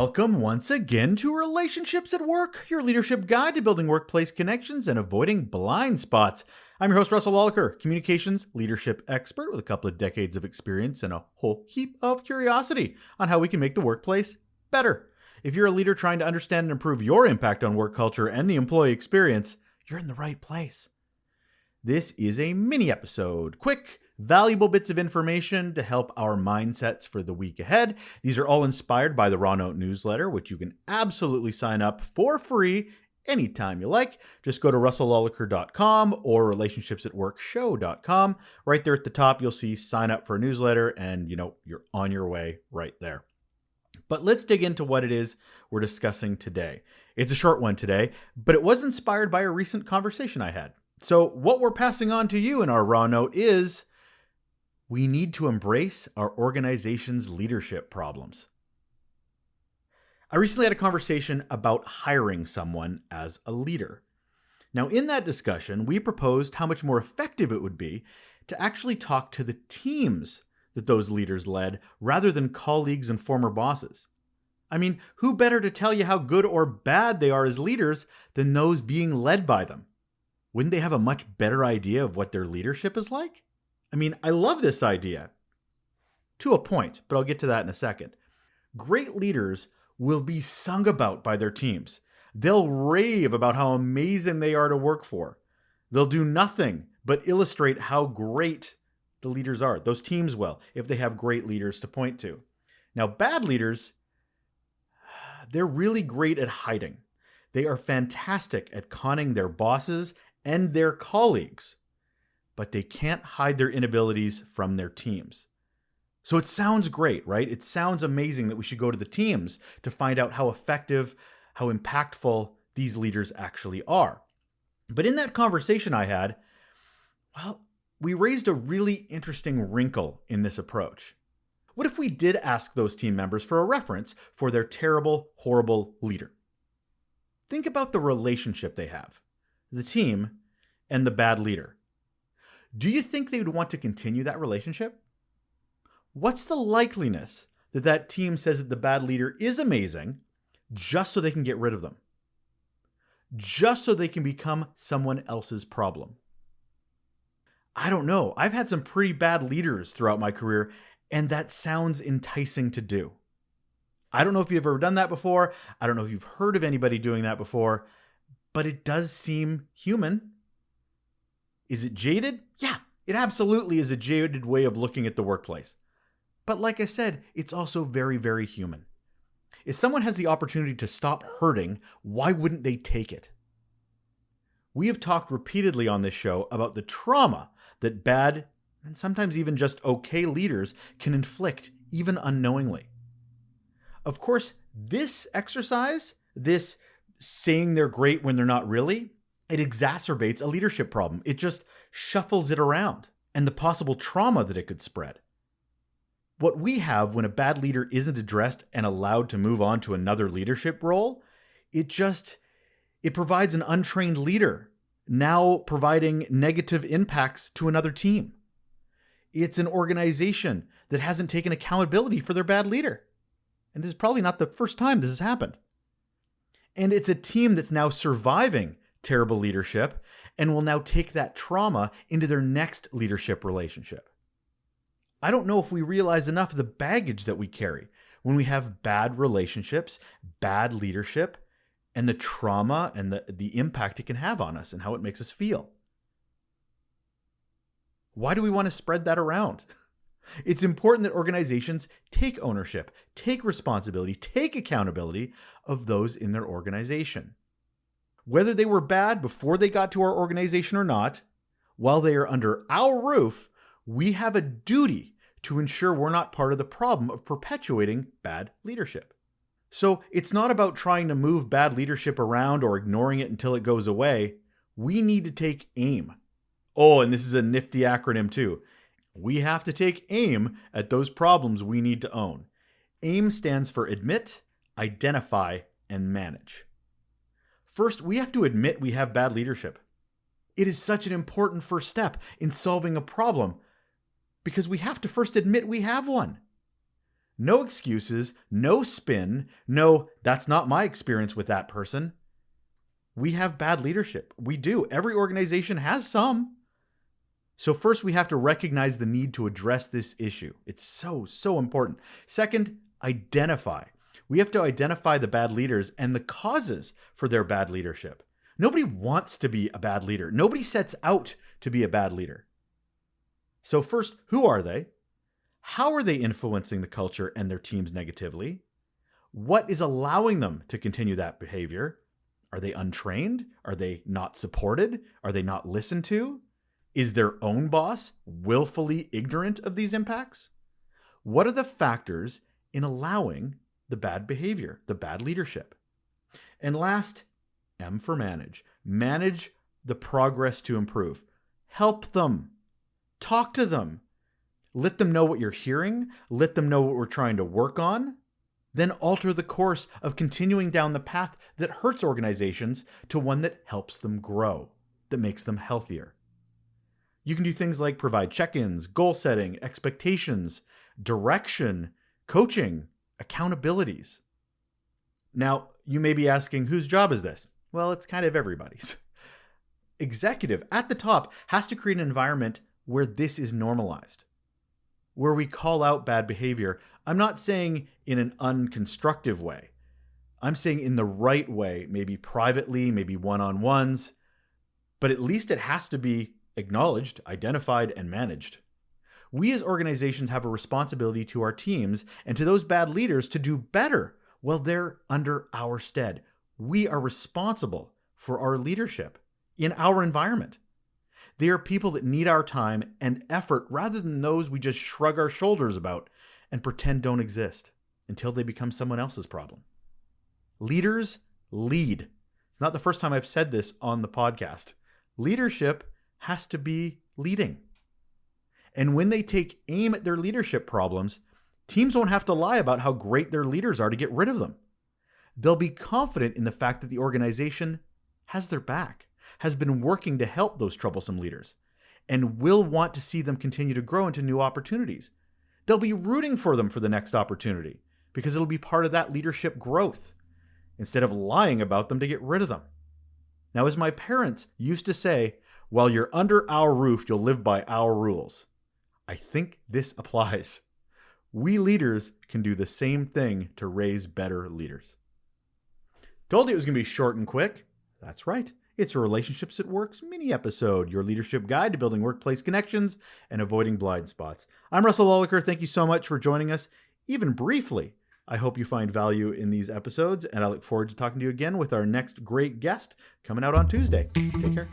Welcome once again to Relationships at Work, your leadership guide to building workplace connections and avoiding blind spots. I'm your host, Russel Lolacher, communications leadership expert with a couple of decades of experience and a whole heap of curiosity on how we can make the workplace better. If you're a leader trying to understand and improve your impact on work culture and the employee experience, you're in the right place. This is a mini episode, quick, valuable bits of information to help our mindsets for the week ahead. These are all inspired by the Raw Note newsletter, which you can absolutely sign up for free anytime you like. Just go to russellolacher.com or relationshipsatworkshow.com. Right there at the top, you'll see sign up for a newsletter and you're on your way right there. But let's dig into what it is we're discussing today. It's a short one today, but it was inspired by a recent conversation I had. So what we're passing on to you in our Raw Note is we need to embrace our organization's leadership problems. I recently had a conversation about hiring someone as a leader. Now, in that discussion, we proposed how much more effective it would be to actually talk to the teams that those leaders led rather than colleagues and former bosses. I mean, who better to tell you how good or bad they are as leaders than those being led by them? Wouldn't they have a much better idea of what their leadership is like? I mean, I love this idea to a point, but I'll get to that in a second. Great leaders will be sung about by their teams. They'll rave about how amazing they are to work for. They'll do nothing but illustrate how great the leaders are. Those teams will, if they have great leaders to point to. Now, bad leaders, they're really great at hiding. They are fantastic at conning their bosses and their colleagues, but they can't hide their inabilities from their teams. So it sounds great, right? It sounds amazing that we should go to the teams to find out how effective, how impactful these leaders actually are. But in that conversation I had, we raised a really interesting wrinkle in this approach. What if we did ask those team members for a reference for their terrible, horrible leader? Think about the relationship they have, the team and the bad leader. Do you think they would want to continue that relationship? What's the likeliness that that team says that the bad leader is amazing just so they can get rid of them? Just so they can become someone else's problem? I don't know. I've had some pretty bad leaders throughout my career, and that sounds enticing to do. I don't know if you've ever done that before. I don't know if you've heard of anybody doing that before, but it does seem human. Is it jaded? Yeah, it absolutely is a jaded way of looking at the workplace. But like I said, it's also very, very human. If someone has the opportunity to stop hurting, why wouldn't they take it? We have talked repeatedly on this show about the trauma that bad and sometimes even just okay leaders can inflict, even unknowingly. Of course, this exercise, this saying they're great when they're not really, it exacerbates a leadership problem. It just shuffles it around and the possible trauma that it could spread. What we have when a bad leader isn't addressed and allowed to move on to another leadership role, it provides an untrained leader now providing negative impacts to another team. It's an organization that hasn't taken accountability for their bad leader. And this is probably not the first time this has happened. And it's a team that's now surviving terrible leadership and will now take that trauma into their next leadership relationship. I don't know if we realize enough of the baggage that we carry when we have bad relationships, bad leadership, and the trauma and the impact it can have on us and how it makes us feel. Why do we want to spread that around? It's important that organizations take ownership, take responsibility, take accountability of those in their organization. Whether they were bad before they got to our organization or not, while they are under our roof, we have a duty to ensure we're not part of the problem of perpetuating bad leadership. So it's not about trying to move bad leadership around or ignoring it until it goes away. We need to take aim. Oh, and this is a nifty acronym too. We have to take aim at those problems we need to own. AIM stands for admit, identify, and manage. First, we have to admit we have bad leadership. It is such an important first step in solving a problem because we have to first admit we have one. No excuses, no spin, no, that's not my experience with that person. We have bad leadership. We do. Every organization has some. So first, we have to recognize the need to address this issue. It's so important. Second, identify. We have to identify the bad leaders and the causes for their bad leadership. Nobody wants to be a bad leader. Nobody sets out to be a bad leader. So first, who are they? How are they influencing the culture and their teams negatively? What is allowing them to continue that behavior? Are they untrained? Are they not supported? Are they not listened to? Is their own boss willfully ignorant of these impacts? What are the factors in allowing the bad behavior, the bad leadership? And last, M for manage. Manage the progress to improve. Help them. Talk to them. Let them know what you're hearing. Let them know what we're trying to work on. Then alter the course of continuing down the path that hurts organizations to one that helps them grow, that makes them healthier. You can do things like provide check-ins, goal setting, expectations, direction, coaching, accountabilities. Now, you may be asking, whose job is this? Well, it's kind of everybody's. Executive at the top has to create an environment where this is normalized, where we call out bad behavior. I'm not saying in an unconstructive way. I'm saying in the right way, maybe privately, maybe one-on-ones, but at least it has to be acknowledged, identified, and managed. We as organizations have a responsibility to our teams and to those bad leaders to do better while they're under our stead. We are responsible for our leadership in our environment. They are people that need our time and effort rather than those we just shrug our shoulders about and pretend don't exist until they become someone else's problem. Leaders lead. It's not the first time I've said this on the podcast. Leadership has to be leading. And when they take aim at their leadership problems, teams won't have to lie about how great their leaders are to get rid of them. They'll be confident in the fact that the organization has their back, has been working to help those troublesome leaders, and will want to see them continue to grow into new opportunities. They'll be rooting for them for the next opportunity because it'll be part of that leadership growth instead of lying about them to get rid of them. Now, as my parents used to say, while you're under our roof, you'll live by our rules. I think this applies. We leaders can do the same thing to raise better leaders. Told you it was going to be short and quick. That's right. It's a Relationships at Work's mini episode, your leadership guide to building workplace connections and avoiding blind spots. I'm Russel Lolacher. Thank you so much for joining us, even briefly. I hope you find value in these episodes, and I look forward to talking to you again with our next great guest coming out on Tuesday. Take care.